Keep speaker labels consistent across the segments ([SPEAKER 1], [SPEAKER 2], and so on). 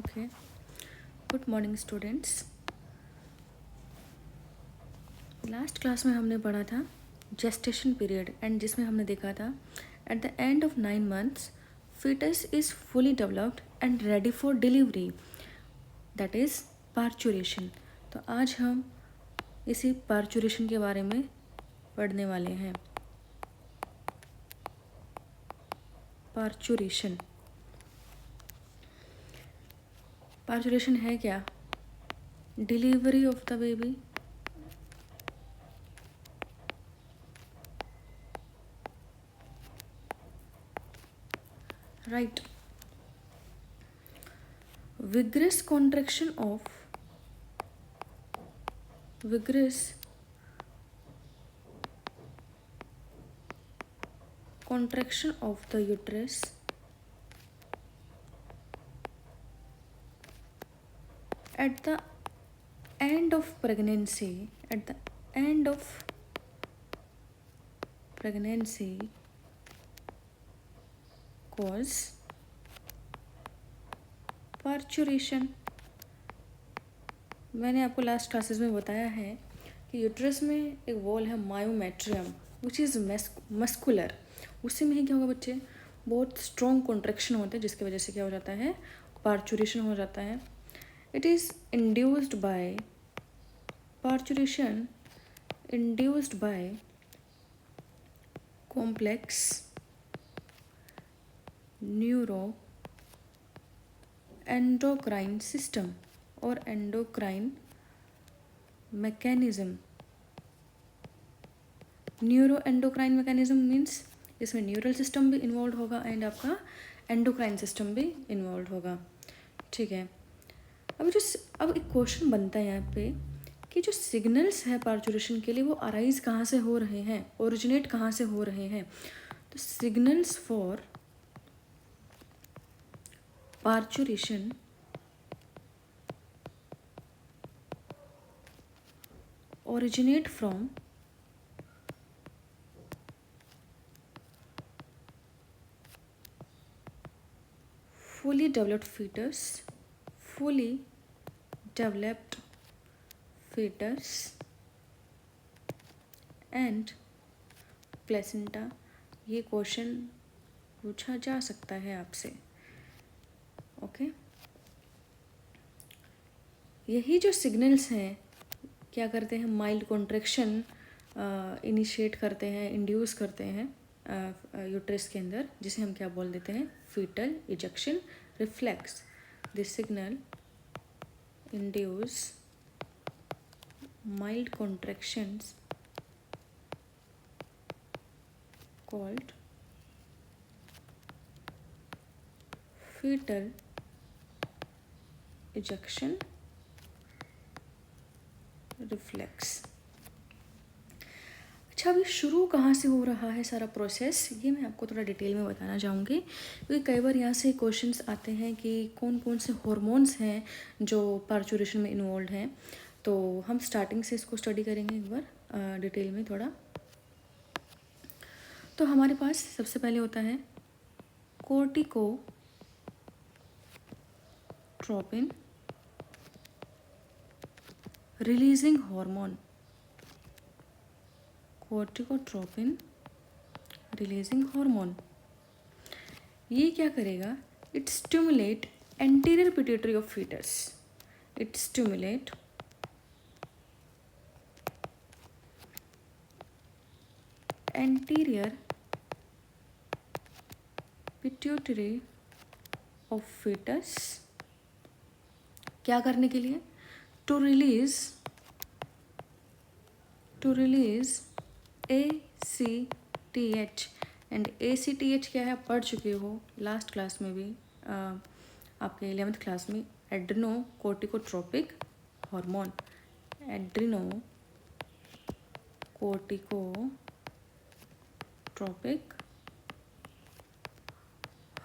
[SPEAKER 1] Okay, good morning students. Last class में हमने पढ़ा था जेस्टेशन पीरियड एंड जिसमें हमने देखा था at the end of 9 months fetus is fully developed and ready for delivery, that is parturition. तो आज हम इसी पार्चुरेशन के बारे में पढ़ने वाले हैं। पार्चुरेशन पार्चुरेशन है क्या? Delivery of the baby. Right. vigorous contraction of vigorous contraction of the uterus at the end of pregnancy cause parturition. मैंने आपको लास्ट क्लासेस में बताया है कि यूट्रस में एक वॉल है मायोमेट्रियम विच इज़ मस्कुलर। उसी में ही क्या होगा बच्चे, बहुत स्ट्रॉन्ग कॉन्ट्रैक्शन होते हैं जिसकी वजह से क्या हो जाता है, पार्चुरेशन हो जाता है। It is induced by parturition induced by complex neuro endocrine system और endocrine mechanism. Neuro endocrine mechanism means इसमें न्यूरल सिस्टम भी इन्वॉल्व होगा एंड आपका एंडोक्राइन सिस्टम भी इन्वॉल्व होगा। ठीक है। अब एक क्वेश्चन बनता है यहाँ पे कि जो सिग्नल्स है पार्चुरेशन के लिए वो अराइज कहाँ से हो रहे हैं, ओरिजिनेट कहाँ से हो रहे हैं। तो signals for parturition originate from fully developed fetus and placenta। ये क्वेश्चन पूछा जा सकता है आपसे। ओके, यही जो सिग्नल्स हैं क्या करते हैं, माइल्ड कॉन्ट्रैक्शन इनिशिएट करते हैं, इंड्यूस करते हैं यूट्रस के अंदर, जिसे हम क्या बोल देते हैं, fetal ejection reflex. This signal induce mild contractions called fetal ejection reflex। अच्छा, अभी शुरू कहाँ से हो रहा है सारा प्रोसेस, ये मैं आपको थोड़ा डिटेल में बताना चाहूँगी क्योंकि कई बार यहाँ से क्वेश्चंस आते हैं कि कौन कौन से हॉर्मोन्स हैं जो पार्चुरेशन में इन्वॉल्व हैं। तो हम स्टार्टिंग से इसको स्टडी करेंगे एक बार डिटेल में थोड़ा। तो हमारे पास सबसे पहले होता है corticotropin releasing hormone. Corticotropin releasing hormone ये क्या करेगा, it stimulate anterior pituitary of fetus. It stimulate anterior pituitary of fetus क्या करने के लिए, to release ACTH। And ACTH क्या है, आप पढ़ चुके हो लास्ट क्लास में भी, आपके 11th क्लास में, एड्रिनो कोर्टिकोट्रोपिक हार्मोन। एड्रिनो कोर्टिकोट्रोपिक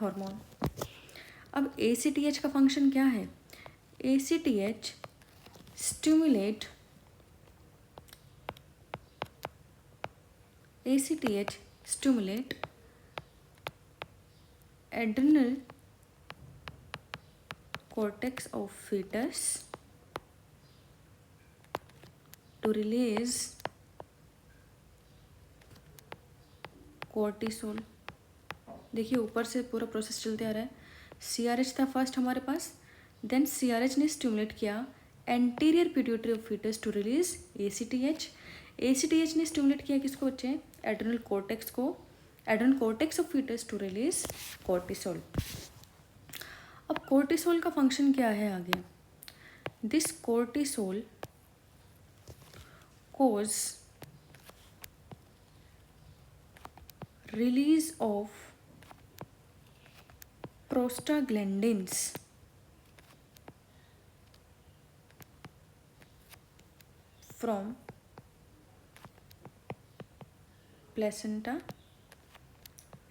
[SPEAKER 1] हार्मोन। अब ACTH का फंक्शन क्या है, ACTH stimulate adrenal cortex of fetus to release cortisol। देखिए ऊपर से पूरा प्रोसेस चलते आ रहा है। CRH था फर्स्ट हमारे पास, देन CRH ने स्टिमुलेट किया anterior pituitary of fetus to release ACTH। ACTH ने स्टिमुलेट किया किसको बच्चे? एड्रेनल कॉर्टेक्स को, adrenal cortex of fetus to release cortisol. अब कॉर्टिसोल का फंक्शन क्या है आगे? This cortisol cause release of prostaglandins from placenta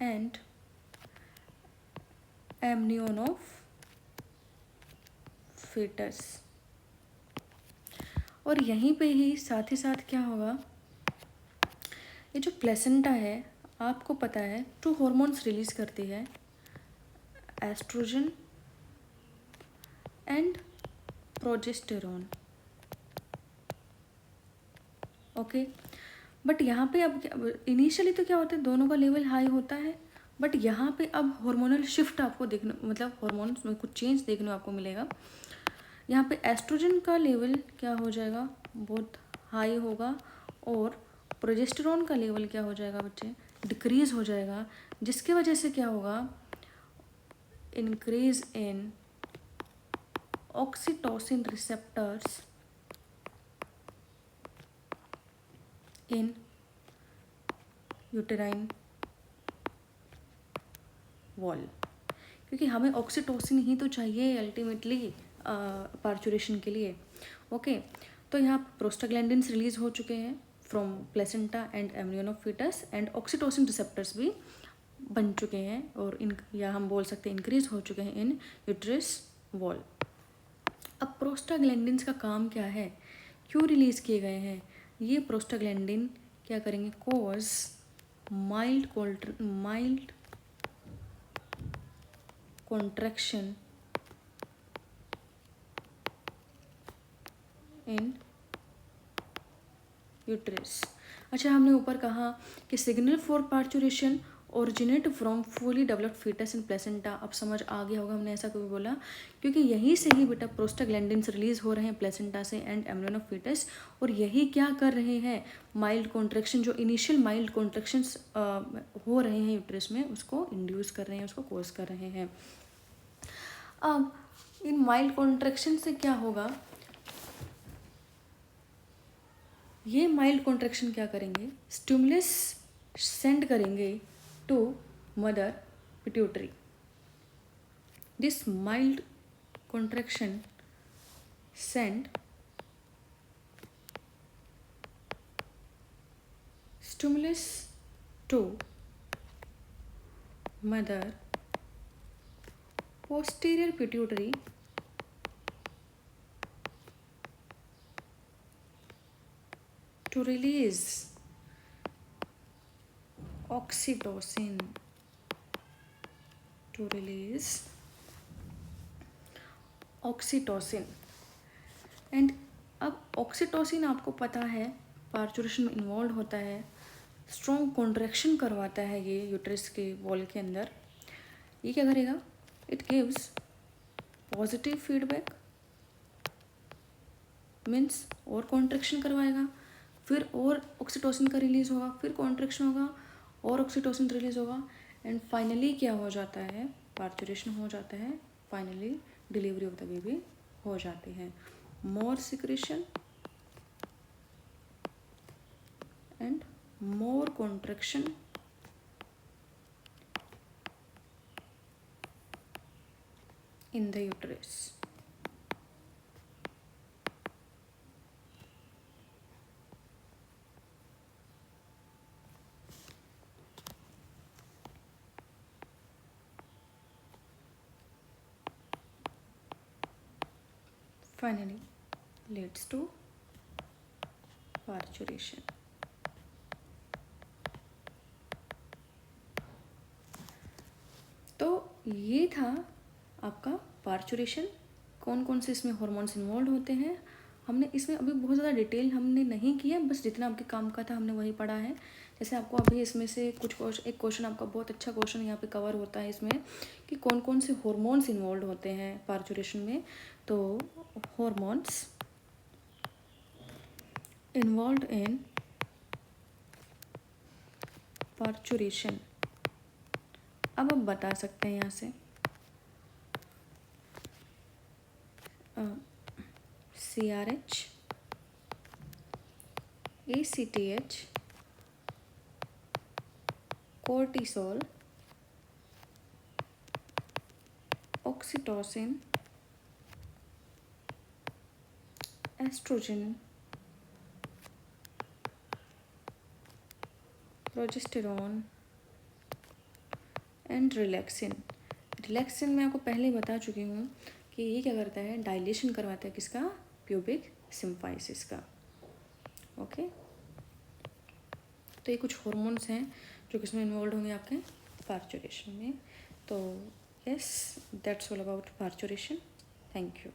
[SPEAKER 1] and amnion of fetus। और यहीं पे ही साथ क्या होगा, ये जो प्लेसेंटा है आपको पता है 2 हॉर्मोन्स रिलीज करती है, estrogen and progesterone. Okay, but यहाँ पे अब इनिशियली तो क्या होता है, दोनों का लेवल हाई होता है, बट यहाँ पे अब हार्मोनल शिफ्ट आपको देखने, मतलब हार्मोन्स में कुछ चेंज देखने आपको मिलेगा। यहाँ पे एस्ट्रोजन का लेवल क्या हो जाएगा, बहुत हाई होगा, और प्रोजेस्टेरोन का लेवल क्या हो जाएगा बच्चे, डिक्रीज हो जाएगा, जिसकी वजह से क्या होगा, increase in oxytocin receptors in uterine wall, क्योंकि हमें ऑक्सीटोसिन ही तो चाहिए अल्टीमेटली पार्चुरेशन के लिए। ओके, तो यहाँ प्रोस्टाग्लैंडिन्स रिलीज हो चुके हैं from placenta and embryo of foetus, and oxytocin receptors भी बन चुके हैं, और इन, या हम बोल सकते हैं इंक्रीज हो चुके हैं इन यूट्रस वॉल। अब प्रोस्टाग्लैंडिन्स का काम क्या है, क्यों रिलीज किए गए हैं? ये प्रोस्टाग्लैंडिन क्या करेंगे, cause mild contraction in uterus. अच्छा, हमने ऊपर कहा कि signal for parturition originate from fully developed fetus in placenta. अब समझ आ गया होगा हमने ऐसा क्यों बोला, क्योंकि यहीं से ही बेटा प्रोस्टाग्लैंडिन्स रिलीज हो रहे हैं प्लेसेंटा से एंड एम्ब्रियन ऑफ फीटस, और यही क्या कर रहे हैं, माइल्ड कॉन्ट्रैक्शन, जो इनिशियल माइल्ड कॉन्ट्रैक्शंस हो रहे हैं यूट्रस में, उसको इंड्यूस कर रहे हैं, उसको कोज कर रहे हैं। अब इन माइल्ड कॉन्ट्रैक्शन से क्या होगा, ये माइल्ड कॉन्ट्रैक्शन क्या करेंगे, स्टिमुलस सेंड करेंगे to mother pituitary. This mild contraction send stimulus to mother posterior pituitary to release oxytocin, to release oxytocin। And अब ऑक्सीटोसिन आपको पता है पार्चुरेशन में इन्वॉल्व होता है, स्ट्रॉन्ग कॉन्ट्रैक्शन करवाता है ये यूट्रस के वॉल के अंदर। ये क्या करेगा, it gives positive feedback, means और कॉन्ट्रैक्शन करवाएगा, फिर और ऑक्सीटोसिन का रिलीज होगा, फिर कॉन्ट्रैक्शन होगा और ऑक्सीटोसिन रिलीज होगा, एंड फाइनली क्या हो जाता है, पार्चुरेशन हो जाता है, finally delivery of the baby हो जाती है। More secretion and more contraction in the uterus। Finally leads to parturition। तो ये था आपका पार्चुरेशन कौन कौन से इसमें हॉर्मोन्स इन्वॉल्व होते हैं। हमने इसमें अभी बहुत ज़्यादा डिटेल हमने नहीं किया, बस जितना आपके काम का था हमने वही पढ़ा है। जैसे आपको अभी इसमें से एक क्वेश्चन आपका बहुत अच्छा क्वेश्चन यहाँ पे कवर होता है इसमें कि कौन कौन से हॉर्मोन्स इन्वॉल्व होते हैं पार्चुरेशन में। तो हॉर्मोन्स इन्वॉल्व इन पार्चुरेशन, अब आप बता सकते हैं यहाँ से CRH, ACTH, cortisol, oxytocin, estrogen, progesterone and relaxin. Relaxin मैं आपको पहले ही बता चुकी हूँ कि ये क्या करता है, डायलेशन करवाता है किसका, प्यूबिक सिम्फाइसिस का। ओके, तो ये कुछ हॉर्मोन्स हैं जो किसमें इन्वॉल्व होंगे आपके पार्चुरेशन में। तो yes, that's all about parturition. Thank you.